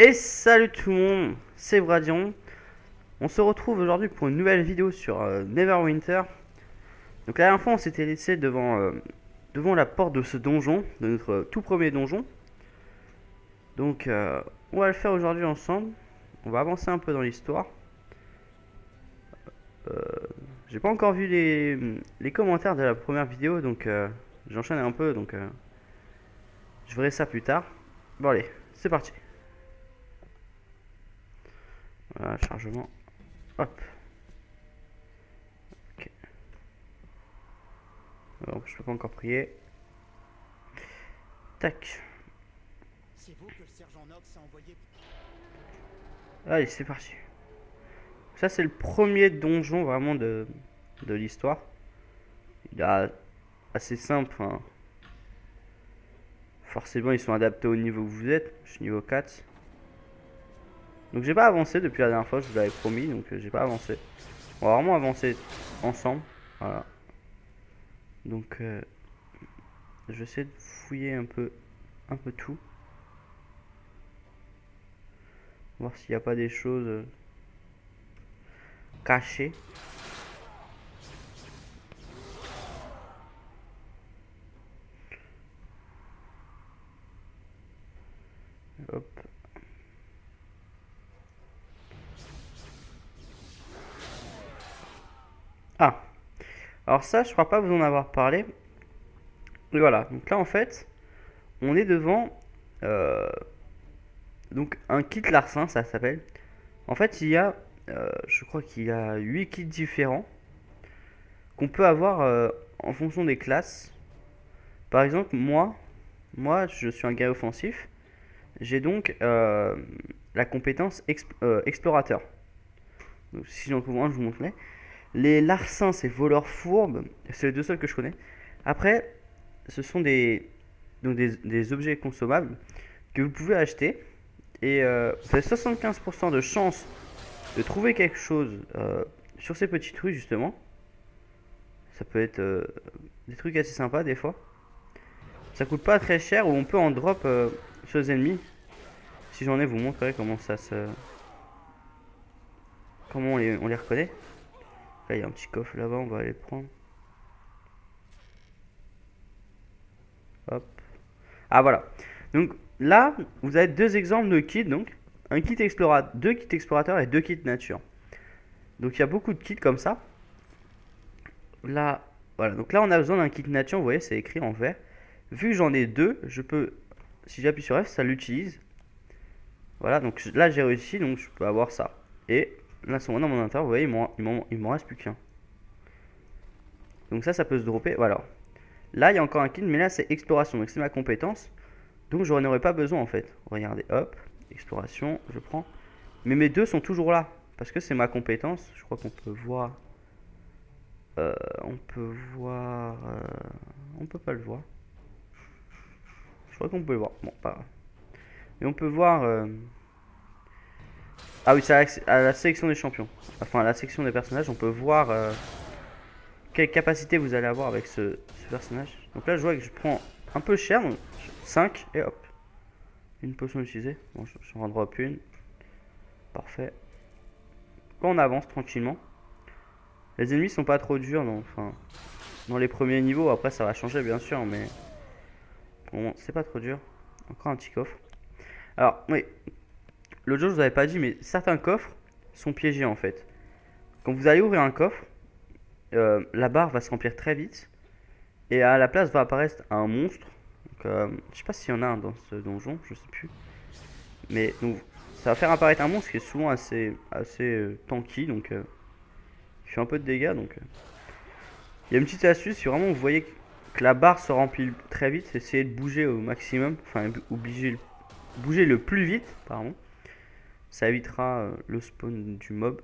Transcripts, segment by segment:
Et salut tout le monde, c'est Bradion. On se retrouve aujourd'hui pour une nouvelle vidéo sur Neverwinter. Donc la dernière fois on s'était laissé devant la porte de ce donjon, de notre tout premier donjon. Donc on va le faire aujourd'hui ensemble. On va avancer un peu dans l'histoire. Euh, j'ai pas encore vu les commentaires de la première vidéo, donc j'enchaîne un peu, donc je verrai ça plus tard. Bon allez, c'est parti. Voilà, chargement. Hop. Ok. Alors, je peux pas encore prier. Tac. C'est vous que le sergent Knox a envoyé. Allez, c'est parti. Ça, c'est le premier donjon vraiment de l'histoire. Il est assez simple. Hein. Forcément, ils sont adaptés au niveau où vous êtes. Je suis niveau 4. Donc, j'ai pas avancé depuis la dernière fois, je vous l'avais promis. Donc, j'ai pas avancé. On va vraiment avancer ensemble. Voilà. Donc, je vais essayer de fouiller un peu tout. Voir s'il n'y a pas des choses cachées. Hop. Ah. Alors ça, je crois pas vous en avoir parlé. Et voilà. Donc là, en fait, on est devant euh, donc un kit larcin, ça s'appelle. En fait, je crois qu'il y a 8 kits différents qu'on peut avoir en fonction des classes. Par exemple, moi, je suis un guerrier offensif. J'ai donc la compétence explorateur. Donc, si j'en trouve un, je vous montrerai. Les larcins, c'est voleurs fourbes. C'est les deux seuls que je connais. Après, ce sont des objets consommables que vous pouvez acheter. Et vous avez 75% de chance de trouver quelque chose sur ces petites rues, justement. Ça peut être des trucs assez sympas des fois. Ça coûte pas très cher ou on peut en drop sur les ennemis. Si j'en ai, vous montrerai comment on les reconnaît. Là, il y a un petit coffre là-bas, on va aller le prendre. Hop. Ah voilà. Donc là, vous avez deux exemples de kits. Donc un kit explorateur, deux kits explorateurs et deux kits nature. Donc il y a beaucoup de kits comme ça. Là, voilà. Donc là, on a besoin d'un kit nature. Vous voyez, c'est écrit en vert. Vu que j'en ai deux, je peux, si j'appuie sur F, ça l'utilise. Voilà. Donc là, j'ai réussi. Donc je peux avoir ça. Et là, sur dans mon inventaire, vous voyez, il m'en reste plus qu'un. Donc ça peut se dropper. Voilà. Là, il y a encore un kit, mais là, c'est exploration. Donc c'est ma compétence. Donc je n'en aurais pas besoin en fait. Regardez, hop, exploration, je prends. Mais mes deux sont toujours là. Parce que c'est ma compétence. Je crois qu'on peut voir. On peut voir. On peut pas le voir. Je crois qu'on peut le voir. Bon, pas grave. Et on peut voir. Ah oui, c'est à la sélection des champions. Enfin, à la section des personnages, on peut voir quelle capacité vous allez avoir avec ce personnage. Donc là, je vois que je prends un peu cher. Donc 5 et hop. Une potion utilisée. Bon, je en drop une. Parfait. Quand on avance tranquillement. Les ennemis sont pas trop durs, donc, enfin, dans les premiers niveaux. Après, ça va changer bien sûr, mais bon, c'est pas trop dur. Encore un petit coffre. Alors, oui, l'autre jour je vous avais pas dit, mais certains coffres sont piégés en fait. Quand vous allez ouvrir un coffre, la barre va se remplir très vite et à la place va apparaître un monstre. Donc, je sais pas s'il y en a un dans ce donjon, je sais plus. Mais donc, ça va faire apparaître un monstre qui est souvent assez tanky, donc il fait un peu de dégâts. Donc, il y a une petite astuce, si vraiment vous voyez que la barre se remplit très vite, essayez de bouger au maximum, enfin bouger le plus vite, pardon. Ça évitera le spawn du mob.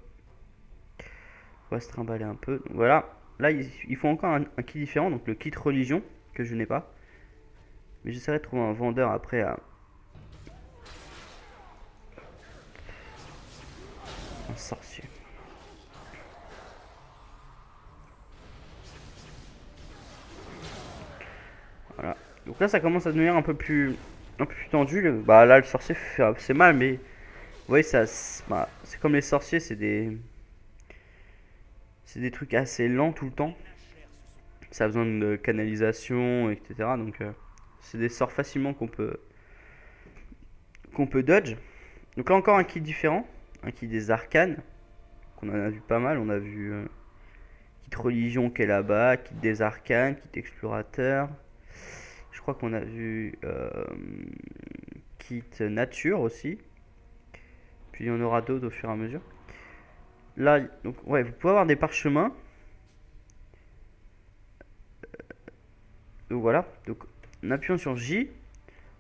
On va se trimballer un peu. Donc voilà, là il faut encore un kit différent, donc le kit religion, que je n'ai pas. Mais j'essaierai de trouver un vendeur après un sorcier. Voilà. Donc là ça commence à devenir un peu plus un peu plus tendu. Bah là, le sorcier fait assez mal, mais vous voyez, ça, c'est comme les sorciers, c'est des trucs assez lents tout le temps. Ça a besoin de canalisation, etc. Donc, c'est des sorts facilement qu'on peut dodge. Donc là, encore un kit différent, un kit des arcanes, qu'on en a vu pas mal. On a vu kit religion qui est là-bas, kit des arcanes, kit explorateur. Je crois qu'on a vu kit nature aussi. Puis il y en aura d'autres au fur et à mesure. Là, donc, ouais, vous pouvez avoir des parchemins. Donc voilà. Donc, en appuyant sur J,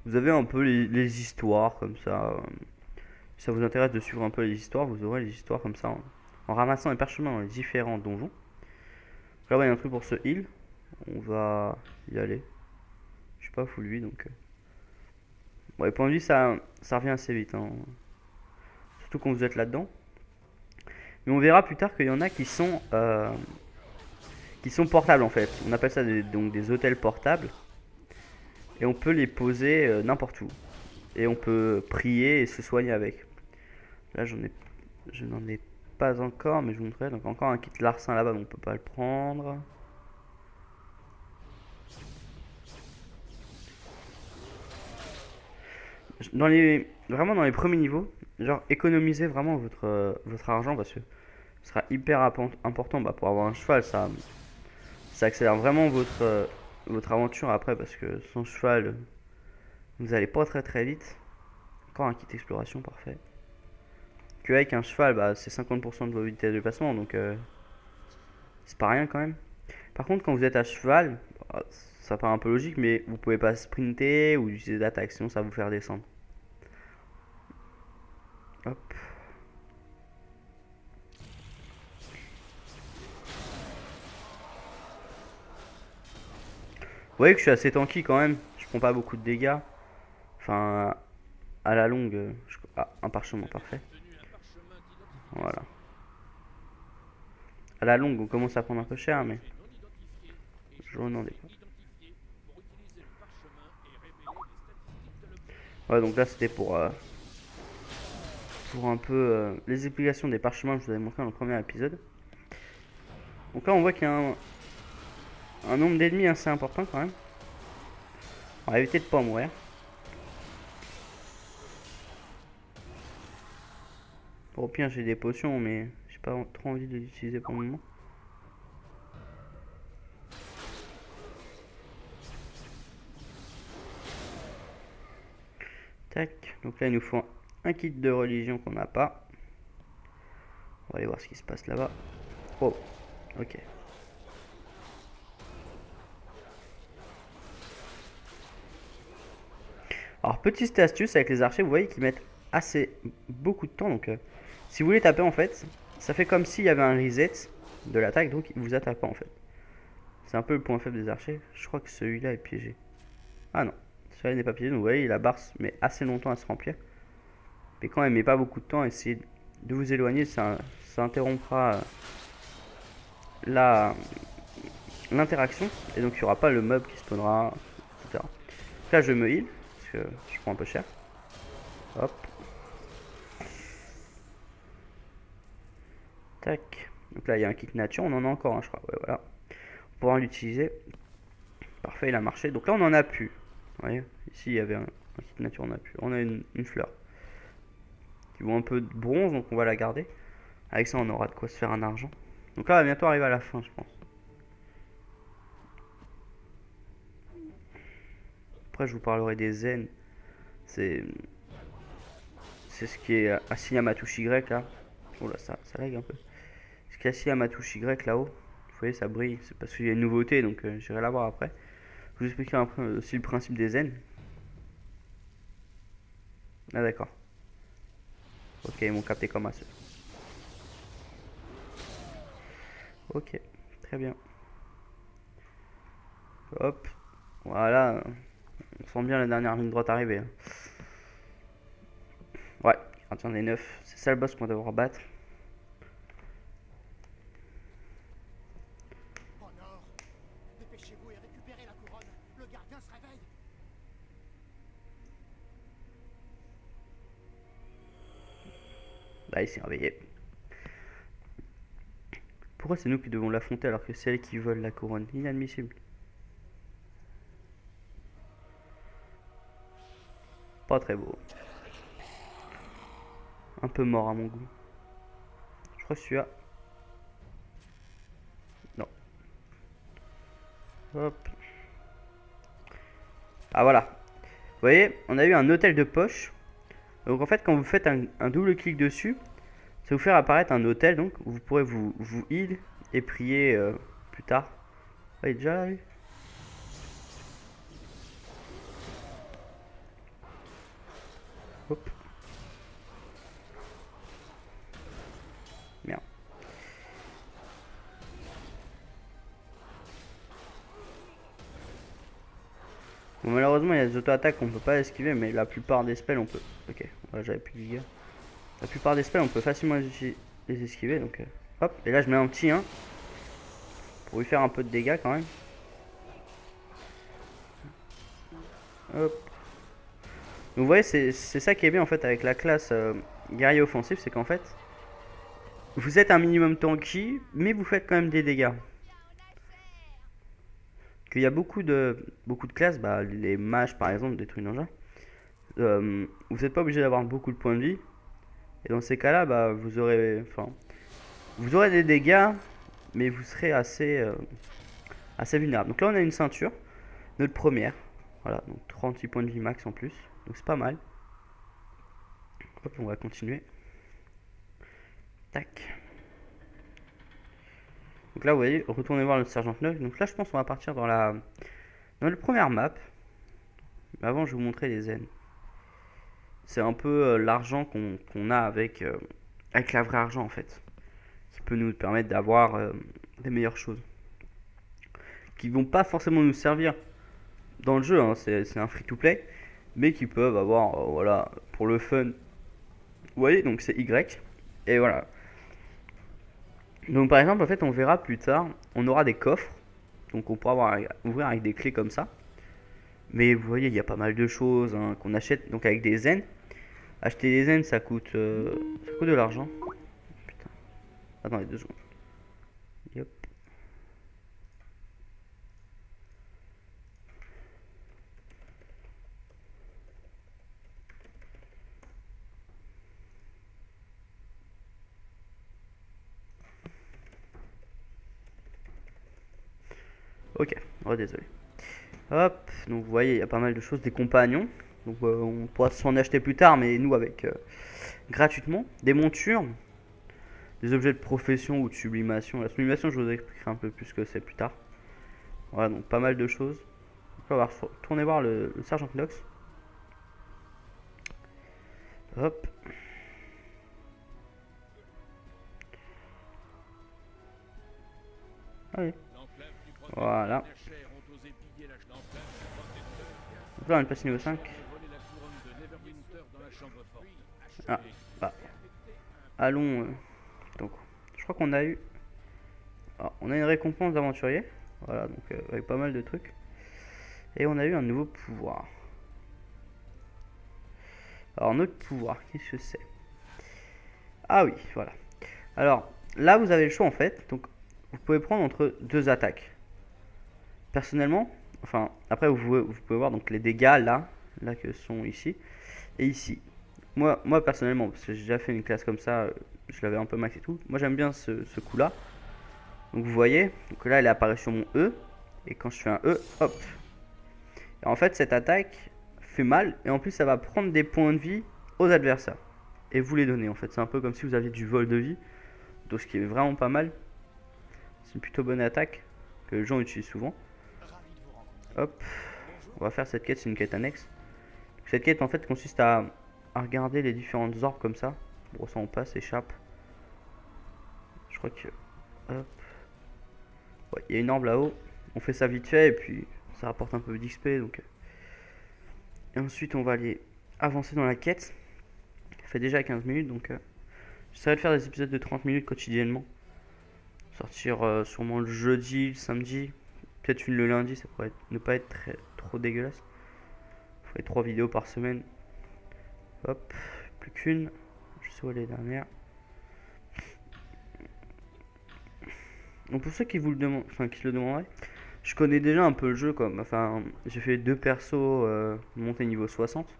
vous avez un peu les histoires comme ça. Si ça vous intéresse de suivre un peu les histoires, vous aurez les histoires comme ça en ramassant les parchemins dans les différents donjons. Là, il y a un truc pour ce heal. On va y aller. Je suis pas full lui donc. Bon, les points de vie, ça revient assez vite, hein. Surtout quand vous êtes là-dedans. Mais on verra plus tard qu'il y en a qui sont portables en fait. On appelle ça donc des hôtels portables. Et on peut les poser n'importe où. Et on peut prier et se soigner avec. Là, je n'en ai pas encore, mais je vous montrerai. Donc encore un kit larcin là-bas, mais on peut pas le prendre. Vraiment dans les premiers niveaux, genre économisez vraiment votre argent parce que ce sera hyper important pour avoir un cheval. Ça accélère vraiment votre aventure après parce que sans cheval, vous allez pas très très vite. Encore un kit exploration parfait. Que avec un cheval, bah, c'est 50% de vos vitesses de déplacement donc c'est pas rien quand même. Par contre, quand vous êtes à cheval, bah, ça paraît un peu logique, mais vous pouvez pas sprinter ou utiliser d'attaque, sinon ça va vous faire descendre. Hop. Vous voyez que je suis assez tanky quand même, je prends pas beaucoup de dégâts. Enfin, à la longue, un parchemin parfait. Voilà. À la longue, on commence à prendre un peu cher, mais je n'en ai pas. Ouais, donc là c'était pour un peu les explications des parchemins que je vous avais montré dans le premier épisode. Donc là on voit qu'il y a un nombre d'ennemis assez important quand même. On va éviter de pas mourir. Au pire j'ai des potions mais j'ai pas trop envie de les utiliser pour le moment. Tac, donc là il nous faut un kit de religion qu'on n'a pas. On va aller voir ce qui se passe là-bas. Oh, ok. Alors petite astuce avec les archers, vous voyez qu'ils mettent beaucoup de temps. Donc si vous voulez taper en fait, ça fait comme s'il y avait un reset de l'attaque, donc il vous attaque pas en fait. C'est un peu le point faible des archers. Je crois que celui-là est piégé. Ah non, celui-là n'est pas piégé. Donc vous voyez, la barre met assez longtemps à se remplir. Mais quand elle met pas beaucoup de temps, essayez de vous éloigner, ça interrompra l'interaction. Et donc il n'y aura pas le mob qui spawnera, etc. Donc là je me heal, parce que je prends un peu cher. Hop. Tac. Donc là il y a un kit nature, on en a encore un je crois. Ouais voilà. On pourra l'utiliser. Parfait, il a marché. Donc là on en a plus. Vous voyez, ici il y avait un kit nature, on a plus. On a une fleur. Qui vaut un peu de bronze, donc on va la garder. Avec ça on aura de quoi se faire un argent. Donc là on va bientôt arriver à la fin je pense. Après je vous parlerai des zen. C'est ce qui est assigné à ma touche Y là. Oh là ça lag un peu. Ce qui est assigné à ma touche Y là-haut. Vous voyez ça brille. C'est parce qu'il y a une nouveauté donc j'irai la voir après. Je vous expliquerai après aussi le principe des zen. Ah d'accord. Ok ils m'ont capté comme un seul. Ok, très bien. Hop. Voilà. On sent bien la dernière ligne droite arriver. Ouais, quand il y en a 9, c'est ça le boss qu'on va devoir battre. Honor, dépêchez-vous et récupérez la couronne. Le gardien se réveille. Là, il s'est réveillé. Pourquoi c'est nous qui devons l'affronter alors que c'est elle qui vole la couronne? Inadmissible. Pas très beau. Un peu mort à mon goût. Je crois que celui-là. Non. Hop. Ah voilà. Vous voyez, on a eu un hôtel de poche. Donc en fait, quand vous faites un double clic dessus, ça vous faire apparaître un hôtel donc où vous pourrez vous heal et prier plus tard. Ah, il est déjà là, lui. Hop. Merde. Bon, malheureusement, il y a des auto-attaques qu'on peut pas esquiver, mais la plupart des spells on peut. Ok, voilà, j'avais plus de dégâts. La plupart des spells on peut facilement les esquiver, donc hop. Et là, je mets un petit 1 pour lui faire un peu de dégâts quand même. Hop. Donc vous voyez, c'est ça qui est bien en fait avec la classe guerrier offensif, c'est qu'en fait, vous êtes un minimum tanky, mais vous faites quand même des dégâts. Qu'il y a beaucoup de classes, bah, les mages par exemple, des trucs dans le genre, vous n'êtes pas obligé d'avoir beaucoup de points de vie. Et dans ces cas-là, bah, vous aurez des dégâts, mais vous serez assez vulnérable. Donc là, on a une ceinture, notre première. Voilà, donc 36 points de vie max en plus. Donc c'est pas mal. Hop, on va continuer. Tac. Donc là, vous voyez, retournez voir le sergent Knox. Donc là, je pense qu'on va partir dans la première map. Mais avant, je vais vous montrer les zen. C'est un peu l'argent qu'on a avec la vraie argent en fait. Qui peut nous permettre d'avoir des meilleures choses. Qui vont pas forcément nous servir dans le jeu, hein, c'est un free-to-play. Mais qui peuvent avoir, voilà, pour le fun. Vous voyez, donc c'est Y. Et voilà. Donc par exemple, en fait, on verra plus tard, on aura des coffres. Donc on pourra ouvrir avec des clés comme ça. Mais vous voyez, il y a pas mal de choses hein, qu'on achète donc avec des zen. Acheter des zen, ça coûte de l'argent. Putain. Attendez 2 secondes. Yep. Ok, oh désolé. Hop, donc vous voyez, il y a pas mal de choses, des compagnons. Donc on pourra s'en acheter plus tard, mais nous avec gratuitement. Des montures, des objets de profession ou de sublimation. La sublimation, je vous expliquerai un peu plus ce que c'est plus tard. Voilà, donc pas mal de choses. On va retourner voir le sergent Knox. Hop. Allez. Voilà. Donc là on est passé niveau 5. Ah, bah. Allons. Donc, je crois qu'on a eu. Ah, on a une récompense d'aventurier. Voilà, donc avec pas mal de trucs. Et on a eu un nouveau pouvoir. Alors, notre pouvoir, qu'est-ce que c'est? Ah oui, voilà. Alors, là, vous avez le choix en fait. Donc, vous pouvez prendre entre 2 attaques. Personnellement, enfin, après, vous pouvez voir donc les dégâts là que sont ici et ici. Moi personnellement, parce que j'ai déjà fait une classe comme ça, je l'avais un peu max et tout. Moi, j'aime bien ce coup-là. Donc, vous voyez, donc là, elle est apparue sur mon E. Et quand je fais un E, hop. Et en fait, cette attaque fait mal. Et en plus, ça va prendre des points de vie aux adversaires. Et vous les donner, en fait. C'est un peu comme si vous aviez du vol de vie. Donc, ce qui est vraiment pas mal. C'est une plutôt bonne attaque que les gens utilisent souvent. Hop. On va faire cette quête, c'est une quête annexe. Cette quête, en fait, consiste à regarder les différentes orbes comme ça. Bon, ça, on passe, échappe. Je crois que... Hop. Ouais, il y a une orbe là-haut. On fait ça vite fait et puis ça rapporte un peu d'XP donc. Et ensuite on va aller avancer dans la quête. Ça fait déjà 15 minutes donc j'essaierai de faire des épisodes de 30 minutes quotidiennement. Sortir sûrement le jeudi, le samedi, peut-être une le lundi, ça pourrait ne pas être trop dégueulasse. Je ferai 3 vidéos par semaine. Hop, plus qu'une. Je sais où elle est la dernière. Donc pour ceux qui vous le demandent, enfin qui se le demanderaient, je connais déjà un peu le jeu comme, enfin j'ai fait 2 persos montés niveau 60.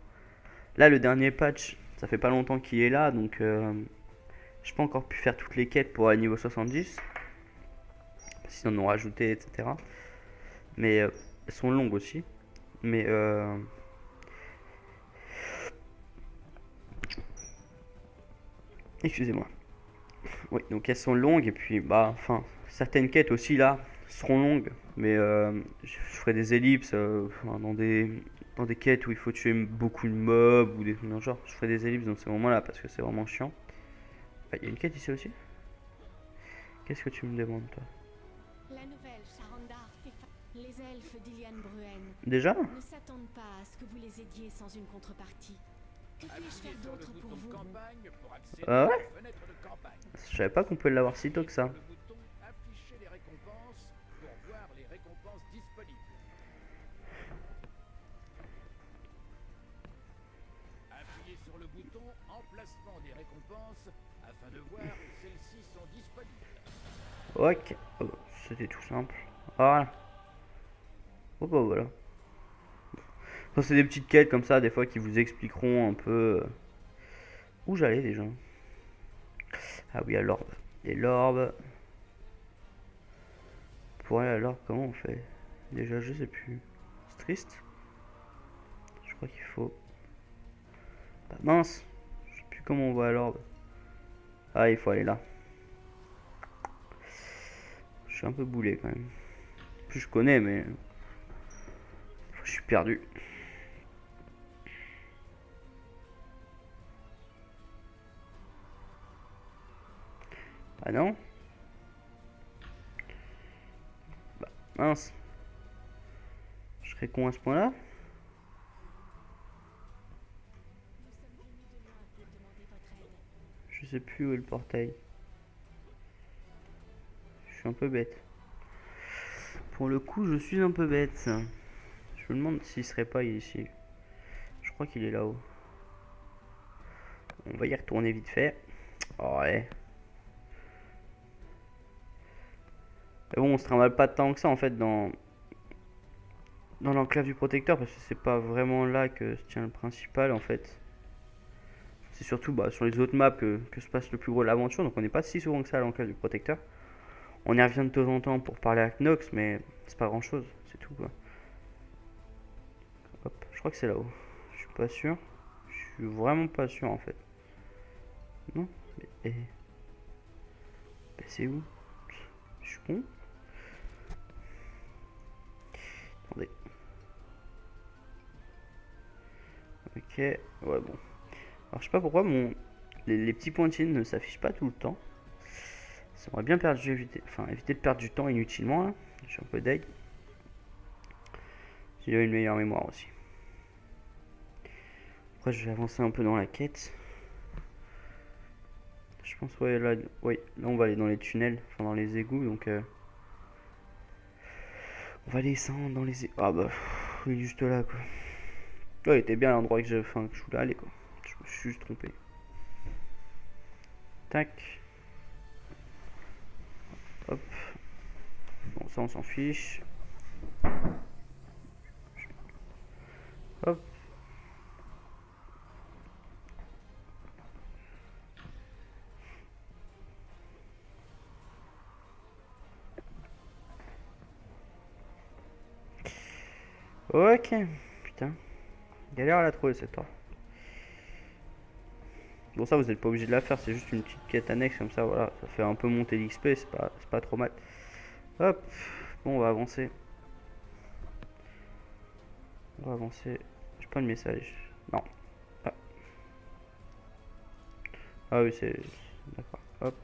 Là le dernier patch, ça fait pas longtemps qu'il est là, donc j'ai pas encore pu faire toutes les quêtes pour aller niveau 70. S'ils en ont rajouté, etc. Mais elles sont longues aussi. Mais excusez-moi. Oui, donc elles sont longues et puis bah enfin certaines quêtes aussi là seront longues, mais je ferai des ellipses enfin, dans des quêtes où il faut tuer beaucoup de mobs ou des trucs dans le genre. Je ferai des ellipses dans ces moments-là parce que c'est vraiment chiant. Ah, il y a une quête ici aussi. Qu'est-ce que tu me demandes toi? La nouvelle Charandar fait Les elfes d'Ilian Bruen Déjà? ne s'attendent pas à ce que vous les aidiez sans une contrepartie. Que puis-je faire d'autre pour vous? Ah ouais? Je savais pas qu'on pouvait l'avoir si tôt que ça. Appuyez sur le bouton emplacement des récompenses afin de voir que celles-ci sont disponibles. Ok. Oh, bah, c'était tout simple. Voilà. Oh bah voilà. Ça, c'est des petites quêtes comme ça, des fois, qui vous expliqueront un peu où j'allais déjà. Ah oui, à l'orbe. Et l'orbe. Pour aller à l'orbe, comment on fait? Déjà, je sais plus. C'est triste. Je crois qu'il faut. Bah mince. Je sais plus comment on va à l'orbe. Ah, il faut aller là. Je suis un peu boulé quand même. En plus, je connais, mais. Je suis perdu. Ah non? Bah mince. Je serais con à ce point-là? Nous sommes venus de loin pour demander votre aide. Je sais plus où est le portail. Je suis un peu bête. Pour le coup, je suis un peu bête. Je me demande s'il serait pas ici. Je crois qu'il est là-haut. On va y retourner vite fait. Oh, ouais. Mais bon, on se trimballe pas tant que ça en fait dans l'enclave du protecteur parce que c'est pas vraiment là que se tient le principal en fait. C'est surtout bah, sur les autres maps que se passe le plus gros de l'aventure. Donc on n'est pas si souvent que ça à l'enclave du protecteur. On y revient de temps en temps pour parler à Knox, mais c'est pas grand chose, c'est tout quoi. Hop, je crois que c'est là-haut. Je suis pas sûr. Je suis vraiment pas sûr en fait. Non? Mais, c'est où? Je suis con? Attendez. Ok, ouais bon. Alors je sais pas pourquoi les petits pointillés ne s'affichent pas tout le temps. Ça m'aurait bien perdu, éviter de perdre du temps inutilement là. Je suis un peu deg. J'ai une meilleure mémoire aussi. Après je vais avancer un peu dans la quête. Je pense ouais, là on va aller dans les tunnels, enfin dans les égouts donc on va descendre dans les égouts. Ah bah il est juste là quoi. Ouais, il était bien à l'endroit que je voulais aller quoi. Je me suis juste trompé. Tac. Hop. Bon ça on s'en fiche. Hop. Ok. Putain. Galère à la trouver cette heure. Bon ça vous n'êtes pas obligé de la faire, c'est juste une petite quête annexe comme ça, voilà. Ça fait un peu monter l'XP, c'est pas trop mal. Hop. Bon on va avancer. On va avancer. J'ai pas de message. Non. Ah, ah oui c'est... D'accord. Hop.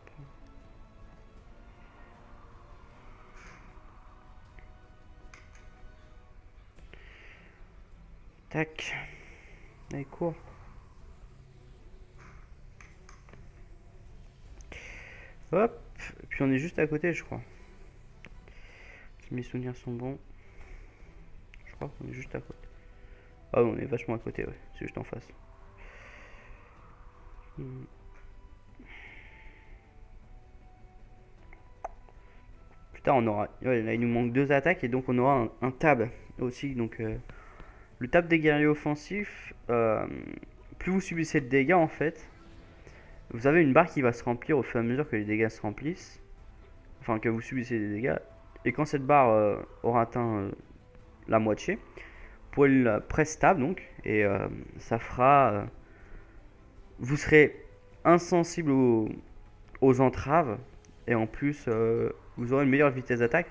Tac. Allez cours. Hop. Et puis on est juste à côté je crois. Si mes souvenirs sont bons. Je crois qu'on est juste à côté. Ah oui, on est vachement à côté, ouais. C'est juste en face. tard on aura, ouais, là il nous manque 2 attaques et donc on aura un tab aussi. Donc le tab des guerriers offensifs, plus vous subissez de dégâts en fait, vous avez une barre qui va se remplir au fur et à mesure que les dégâts se remplissent, enfin que vous subissez des dégâts. Et quand cette barre aura atteint la moitié, vous pourrez le press tab donc, et ça fera, vous serez insensible aux entraves et en plus vous aurez une meilleure vitesse d'attaque.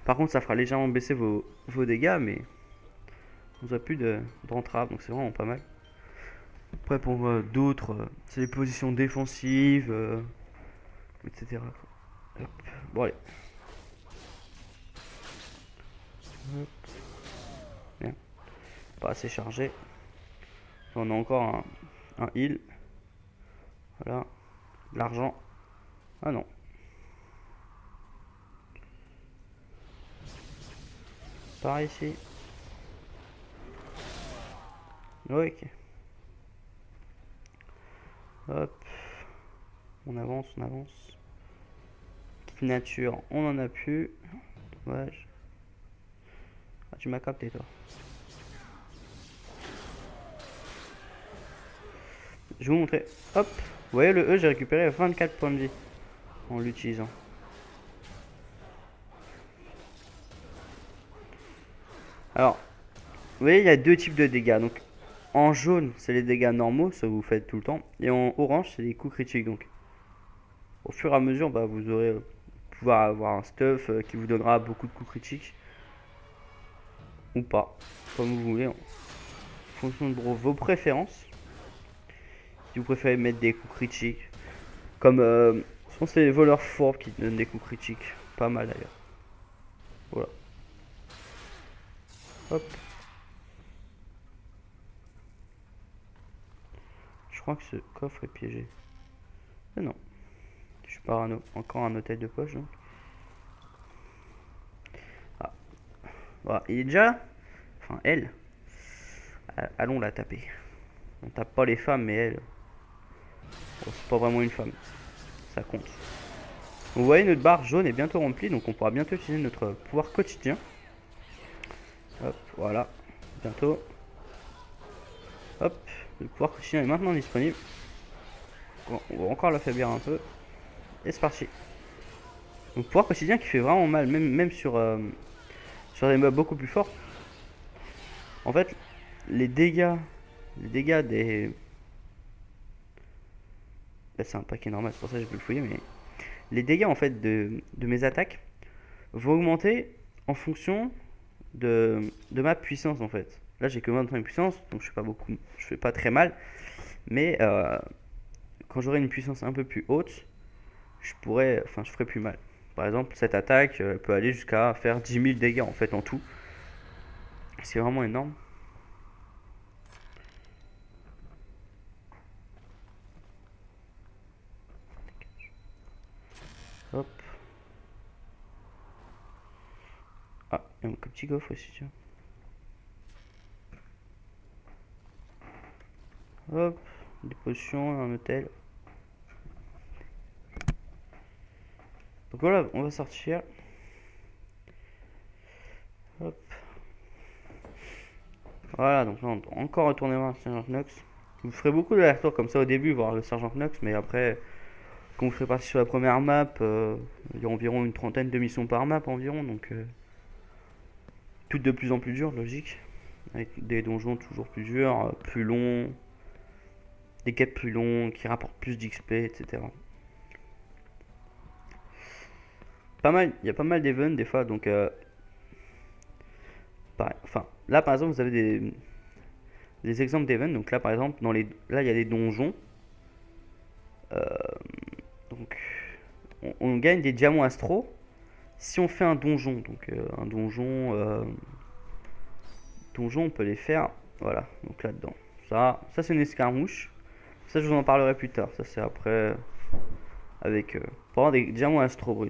Par contre ça fera légèrement baisser vos dégâts, mais vous n'aurez plus d'entraves, donc c'est vraiment pas mal. Après pour d'autres, c'est les positions défensives, etc. Hop. Bon allez. Hop. Bien. Pas assez chargé. On a encore un heal. Voilà. De l'argent. Ah non. Par ici. Ok. Hop. On avance, on avance. Petite nature, on en a plus. Dommage. Ah, tu m'as capté toi. Je vais vous montrer. Hop. Vous voyez le E, j'ai récupéré 24 points de vie en l'utilisant. Alors, vous voyez, il y a 2 types de dégâts. Donc, en jaune, c'est les dégâts normaux, ça vous faites tout le temps. Et en orange, c'est les coups critiques. Donc, au fur et à mesure, bah, vous aurez pouvoir avoir un stuff qui vous donnera beaucoup de coups critiques. Ou pas, comme vous voulez, en fonction de vos préférences. Si vous préférez mettre des coups critiques, comme je pense que c'est les voleurs fourbes qui donnent des coups critiques, pas mal d'ailleurs. Voilà. Hop. Je crois que ce coffre est piégé. Mais non. Je suis pas encore un hôtel de poche donc. Ah. Voilà, il est déjà. Enfin, elle. Allons la taper. On tape pas les femmes, mais elle. Bon, c'est pas vraiment une femme. Ça compte. Vous voyez, notre barre jaune est bientôt remplie, donc on pourra bientôt utiliser notre pouvoir quotidien. Hop, voilà. Bientôt. Hop, le pouvoir quotidien est maintenant disponible. Bon, on va encore l'affaiblir un peu. Et c'est parti. Donc pouvoir quotidien qui fait vraiment mal, même sur des mobs beaucoup plus forts. En fait, les dégâts des... Là c'est un paquet normal, c'est pour ça que je peux le fouiller, mais... Les dégâts en fait de mes attaques vont augmenter en fonction de ma puissance en fait. Là j'ai que 25 de puissance, donc je fais pas très mal. Mais quand j'aurai une puissance un peu plus haute, je ferai plus mal. Par exemple, cette attaque peut aller jusqu'à faire 10 000 dégâts en fait en tout. C'est vraiment énorme. Hop. Ah, il y a un petit coffre aussi, tiens. Hop, des potions, un hôtel. Donc voilà, on va sortir. Hop. Voilà, donc là on doit encore retourner voir le Sergent Knox. Vous ferez beaucoup d'allers-retours comme ça au début, voir le Sergent Knox, mais après, quand vous serez parti sur la première map, il y a environ une trentaine de missions par map environ, donc toutes de plus en plus dures, logique. Avec des donjons toujours plus durs, plus longs, des quêtes plus longues, qui rapportent plus d'XP, etc. Pas mal, il y a pas mal d'events des fois, donc enfin, là par exemple vous avez des exemples d'events, donc là par exemple là il y a des donjons, donc on gagne des diamants astro si on fait un donjon, donc un donjon on peut les faire, voilà, donc là dedans, ça c'est une escarmouche, ça je vous en parlerai plus tard, ça c'est après avec pour avoir des diamants astro bruts.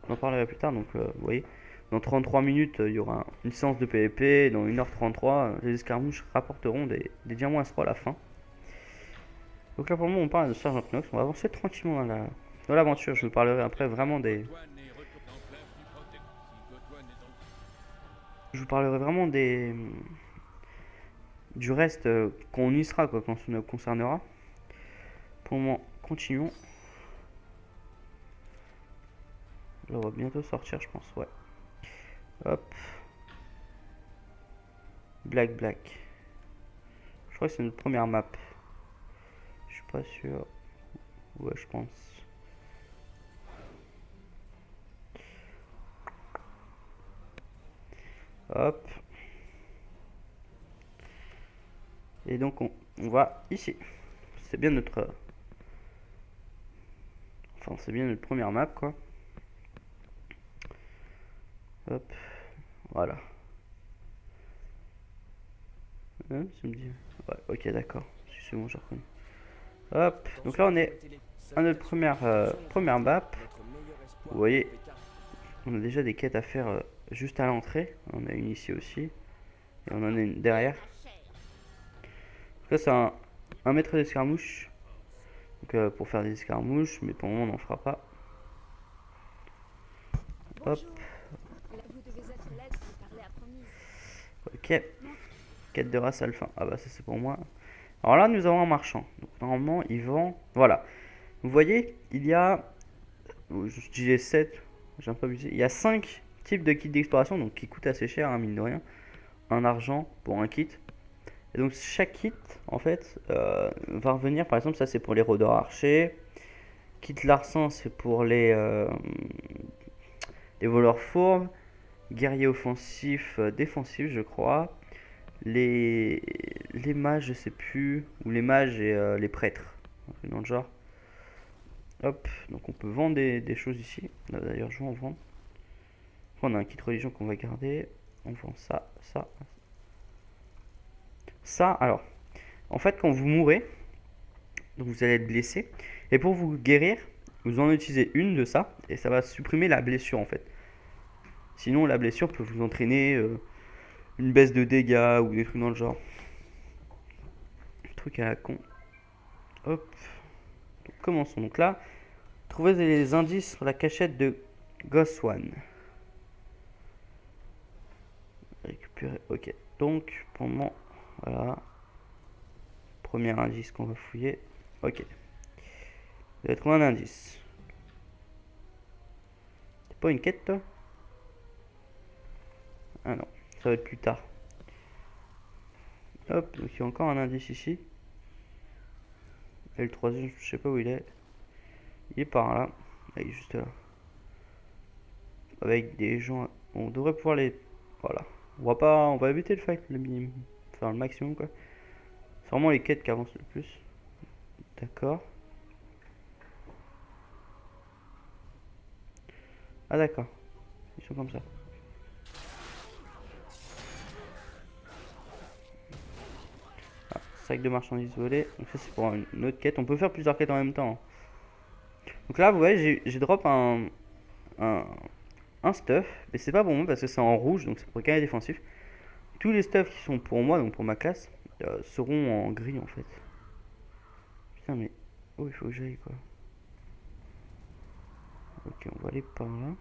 On en parlera plus tard, donc vous voyez, dans 33 minutes, il y aura une séance de PvP, dans 1h33, les escarmouches rapporteront des diamants astro à la fin. Donc là pour le moment on parle de Sergent Knox, on va avancer tranquillement dans l'aventure, je vous parlerai après vraiment je vous parlerai vraiment du reste quand on y sera, quoi, quand ça nous concernera. Pour le moment, continuons. Là, on va bientôt sortir, je pense, ouais. Hop. Black. Je crois que c'est notre première map. Je suis pas sûr. Ouais, je pense. Hop. Et donc on va ici. C'est bien notre... Enfin, c'est bien notre première map, quoi. Hop. Voilà. Hein, ça me dit... Ouais, ok, d'accord. C'est bon, j'ai reconnu. Hop. Donc là, on est à notre première map. Vous voyez, on a déjà des quêtes à faire juste à l'entrée. On a une ici aussi. Et on en a une derrière. Donc là, c'est un maître d'escarmouche. Donc pour faire des escarmouches, mais pour le moment, on n'en fera pas. Hop. Ok. Quête de race alpha. Ah bah ça c'est pour moi. Alors là, nous avons un marchand. Donc normalement, il vend... Voilà. Vous voyez, il y a... Je disais 7. J'ai un peu abusé. Il y a 5 types de kits d'exploration, donc qui coûtent assez cher, hein, mine de rien. Un argent pour un kit. Et donc chaque kit, en fait, va revenir. Par exemple, ça c'est pour les rôdeurs archers. Kit larcin, c'est pour les voleurs fourbes. Guerrier offensif, défensif, je crois. Les mages, je sais plus. Ou les mages et les prêtres. Dans le genre. Hop, donc on peut vendre des choses ici. Là, d'ailleurs, je vais en vendre. On a un kit religion qu'on va garder. On vend ça. Ça, alors, en fait, quand vous mourrez, donc vous allez être blessé. Et pour vous guérir, vous en utilisez une de ça. Et ça va supprimer la blessure, en fait. Sinon, la blessure peut vous entraîner une baisse de dégâts ou des trucs dans le genre. Truc à la con. Hop. Donc, commençons. Donc là, trouvez les indices sur la cachette de Goswan. Récupérer. Ok. Donc, pour le moment, voilà. Premier indice qu'on va fouiller. Ok. Vous avez trouvé un indice. C'est pas une quête, toi? Ah non, ça va être plus tard. Hop, donc il y a encore un indice ici. Et le troisième, je sais pas où il est. Il est par là. Ah, il est juste là. Avec des gens. On devrait pouvoir les. Voilà. On va éviter le fight, le minimum. Faire le maximum, quoi. C'est vraiment les quêtes qui avancent le plus. D'accord. Ah, d'accord. Ils sont comme ça. Ah, sac de marchandises volées. Donc, ça, c'est pour une autre quête. On peut faire plusieurs quêtes en même temps. Donc là, vous voyez, j'ai drop un stuff. Mais c'est pas pour moi parce que c'est en rouge. Donc, c'est pour le défensif. Tous les stuffs qui sont pour moi, donc pour ma classe, seront en gris en fait. Putain, mais où il faut que j'aille, quoi. Ok, on va aller par là.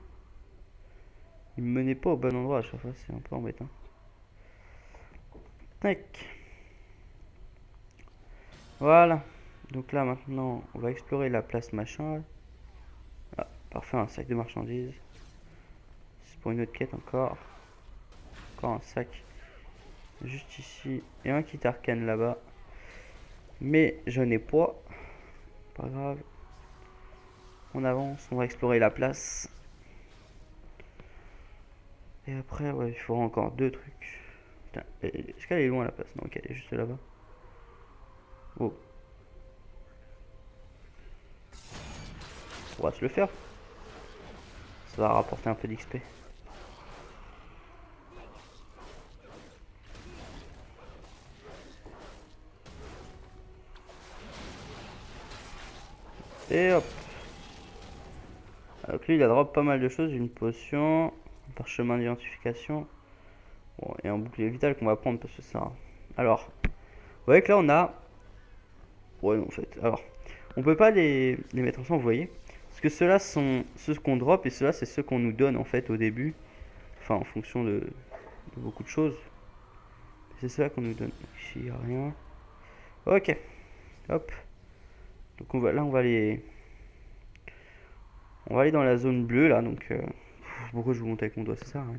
Il me menait pas au bon endroit à chaque fois, c'est un peu embêtant. Tac. Voilà. Donc là maintenant, on va explorer la place machin. Ah, parfait, un sac de marchandises. C'est pour une autre quête encore. Encore un sac. Juste ici. Et un kit arcane là-bas. Mais je n'ai pas. Pas grave. On avance, on va explorer la place. Et après, ouais, il faudra encore deux trucs. Putain, est-ce qu'elle est loin la place? Non, ok, elle est juste là-bas. Oh. On va se le faire. Ça va rapporter un peu d'XP. Et hop. Donc lui il a drop pas mal de choses, une potion, un parchemin d'identification, bon, et un bouclier vital qu'on va prendre parce que ça... Alors, vous voyez que là on a... Ouais non, en fait, alors, on peut pas les mettre ensemble, vous voyez. Parce que ceux-là sont ceux qu'on drop et ceux-là c'est ceux qu'on nous donne en fait au début. Enfin en fonction de beaucoup de choses. C'est ça qu'on nous donne. Ici, il n'y a rien. Ok. Hop. Donc là, on va aller dans la zone bleue, là. Donc, pourquoi je vous montre avec mon doigt, c'est ça, hein.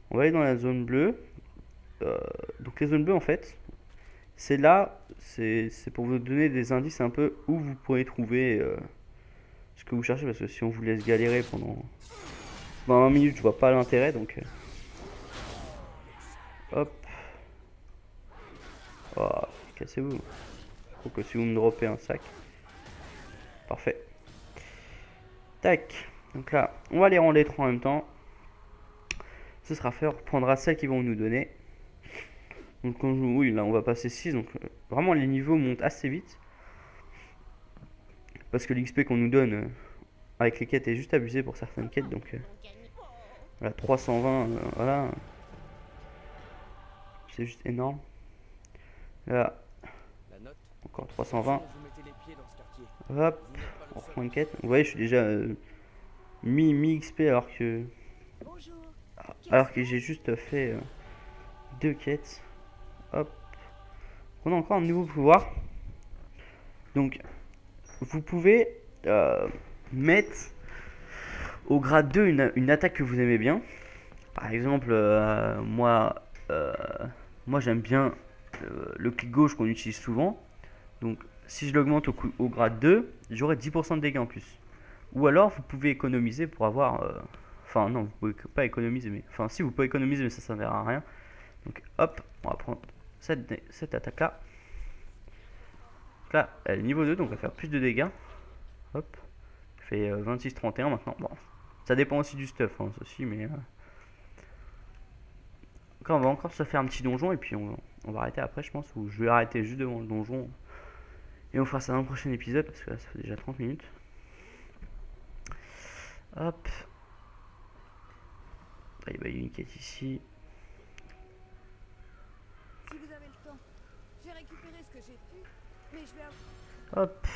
On va aller dans la zone bleue. Donc les zones bleues, en fait, c'est là, c'est pour vous donner des indices un peu où vous pourrez trouver ce que vous cherchez. Parce que si on vous laisse galérer pendant 20 minutes, je vois pas l'intérêt. Donc, hop. Oh, cassez-vous. Faut que si vous me droppez un sac. Parfait. Tac. Donc là, on va les rendre les trois en même temps. Ce sera fait. On reprendra celles qu'ils vont nous donner. Donc oui, là on va passer 6. Donc vraiment les niveaux montent assez vite. Parce que l'XP qu'on nous donne avec les quêtes est juste abusé pour certaines quêtes. Donc voilà, 320, voilà. C'est juste énorme. Là, encore 320. Hop, on reprend une quête. Vous voyez, je suis déjà mi XP alors que j'ai juste fait 2 quêtes. Hop. On a encore un nouveau pouvoir. Donc, vous pouvez mettre au grade 2 une attaque que vous aimez bien. Par exemple, moi j'aime bien le clic gauche qu'on utilise souvent. Donc, si je l'augmente au grade 2, j'aurai 10% de dégâts en plus. Ou alors, vous pouvez économiser pour avoir... Enfin, non, vous pouvez pas économiser, mais... Enfin, si, vous pouvez économiser, mais ça ne servira à rien. Donc, hop, on va prendre cette attaque-là. Là, elle est niveau 2, donc elle va faire plus de dégâts. Hop, elle fait 26-31 maintenant. Bon, ça dépend aussi du stuff, hein, ceci, mais... on va encore se faire un petit donjon, et puis on va arrêter après, je pense. Ou je vais arrêter juste devant le donjon. Et on fera ça dans le prochain épisode, parce que là, ça fait déjà 30 minutes. Hop. Ah, il y a une quête ici. Si vous avez le temps, j'ai récupéré ce que j'ai pu, mais je vais... Hop.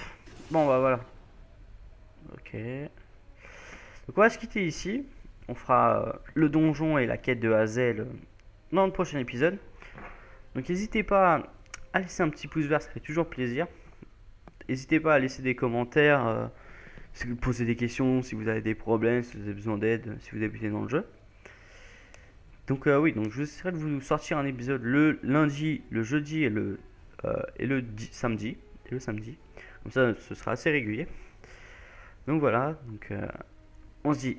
Bon, bah voilà. Ok. Donc on va se quitter ici. On fera le donjon et la quête de Hazel dans le prochain épisode. Donc n'hésitez pas à laisser un petit pouce vert, ça fait toujours plaisir. N'hésitez pas à laisser des commentaires, si vous posez des questions, si vous avez des problèmes, si vous avez besoin d'aide, si vous débutez dans le jeu. Donc oui, donc je essaierai de vous sortir un épisode le lundi, le jeudi et le samedi. Et le samedi. Comme ça, ce sera assez régulier. Donc voilà, donc on se dit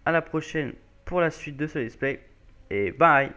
à la prochaine pour la suite de ce let's play. Et bye!